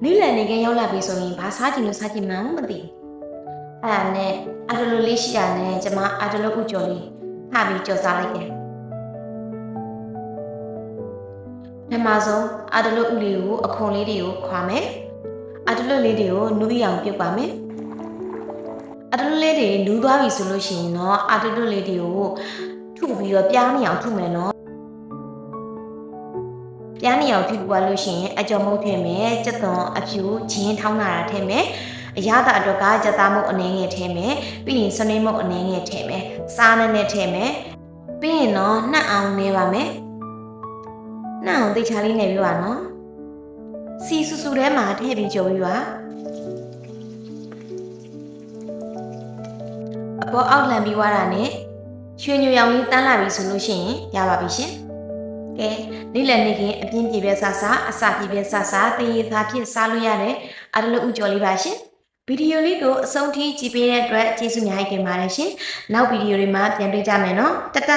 နေ့လည်နေခင်းရောက်လာပြီဆိုရင်ဘာစားကြည့်လို့စားကြည့်မှန်းမသိအဲ့ဒါနဲ့အတလူလေးရှိရနဲ့ကျမအတလူဥကြော်လေးထပြီးကြော်စားလိုက်တယ်ပထမဆုံးအတလူဥလေးကိုအခွန်လေးတွေကိုခွာမယ်အတလူလေးတွေကိုနူးအောင်ပြုတ်ပါမယ်အတလူလေးတွေနူးသွားပြီဆိုလို့ရှိရင်တော့အတလူလေးတွေကိုထုပြီးတော့ပြားနေအောင်ထုမယ်နော်ပြားနေအောင်ထုပွားလို့ရှိရင်အကြော်မုတ်ထည့်မယ်ကြက်သွန်အဖြူချင်းထောင်းလာတာထည့်မယ်အရသာအတွက်ကကြက်သားမုတ်အနေငယ်ထည့်မယ်ပြီးရင်စနေမုတ်အနေငယ်ထည့်မယ်စားနဲ့ထည့်မယ်ပြီးရင်တော့နှက်အောင်နေပါမယ်နှက်အောင်သိချာလေးနေပြီးပါနော်စီဆူဆူထဲမှာထည့်ပြီးကြော်ပြီးပါအပေါ်အောက်လှန်ပြီးွားတာနဲ့ရွှေညိုရောင်လေးတန်းလာပြီဆိုလို့ရှိရင်ရပါပြီရှင်ကဲနေ့လည်နေ့ခင်းအပြင်းပြေပြဆဆအစာပြေပြဆဆတည်ရသားဖြစ်စားလို့ရတဲ့အတလူဥကြော်လေးပါရှင်ဗီဒီယိုလေးကိုအဆုံးထိကြည့်ပေးတဲ့အတွက်ကျေးဇူးများတင်ပါတယ်ရှင်နောက်ဗီဒီယိုတွေမှာပြန်တွေ့ကြမယ်နော်တတ